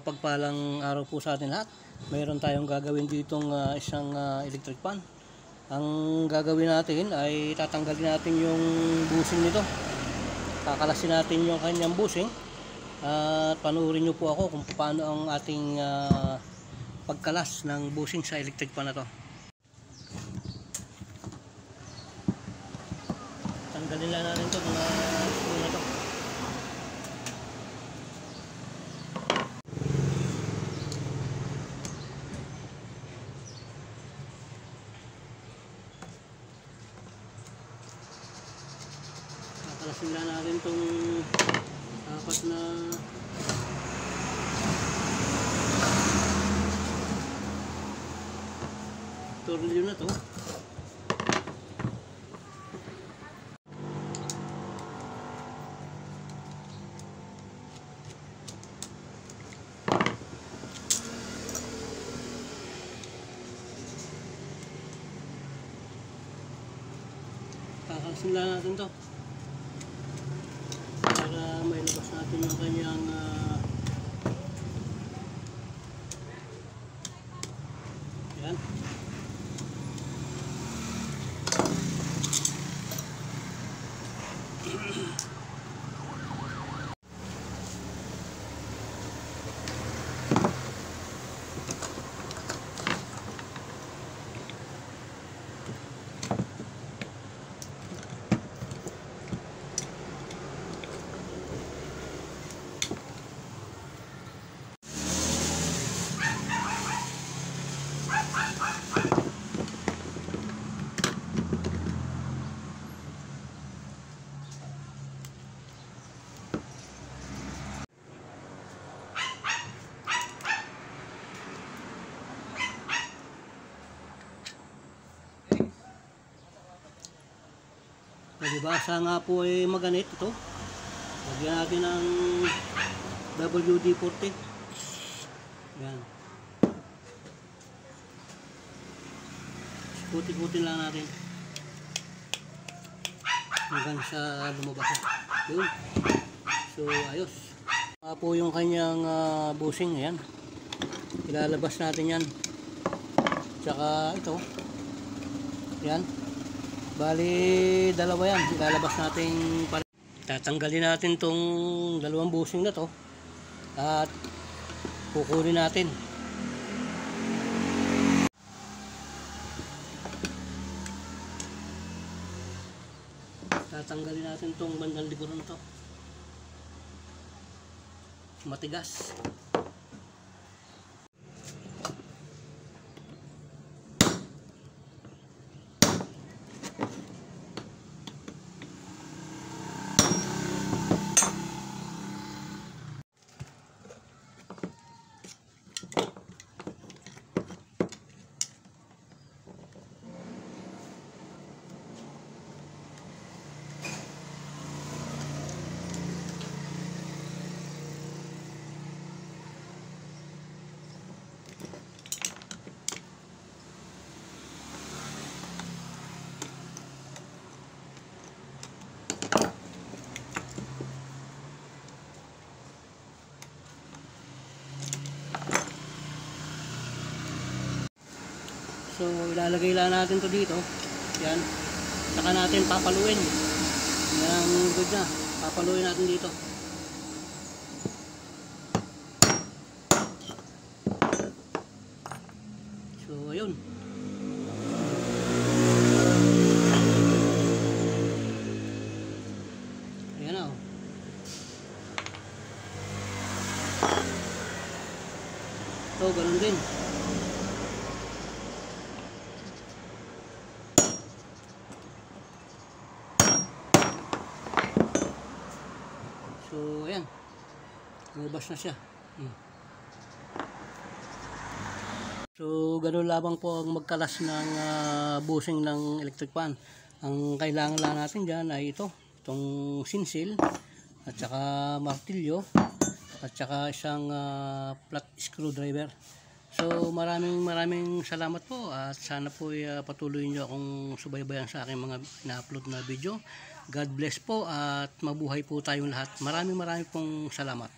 Mapagpalang araw po sa atin lahat. Mayroon tayong gagawin ditong isang electric fan. Ang gagawin natin ay tatanggalin natin yung busing nito. Kakalasin natin yung kanyang busing. At panuorin nyo po ako kung paano ang ating pagkalas ng busing sa electric fan na to. Tanggalin lang natin ito mga screw na to. Kakalasin lang natin itong apat na tornilyo na to. Kakalasin lang natin to para mailabas natin yung kanyang yan. Palibasa nga po ay maganit ito. Lagyan natin ng WD-40. Yan. Puti-putin lang natin hanggang sa lumabas. Yun. So ayos. Nga po yung kanyang busing. Ayan. Ilalabas natin yan. Tsaka ito. Yan. Bali, dalawa yan. Ilalabas natin. Tatanggalin natin tong dalawang busing na to. At kukunin natin. Tatanggalin natin tong bandang likuran to. Matigas. So ilalagay lang natin to dito. Yan. Saka natin papaluin. Yan, good na. Papaluin natin dito. So ayun. Ayan na. So ganun din. So, ayan. Lumabas na siya. So, ganoon lamang po ang magkalas ng busing ng electric fan. Ang kailangan lang natin dyan ay ito. Itong sinsil. At saka martilyo. At saka isang flat screwdriver. So, maraming salamat po. At sana po patuloy nyo akong subaybayan sa aking mga na-upload na video. God bless po at mabuhay po tayong lahat. Maraming pong salamat.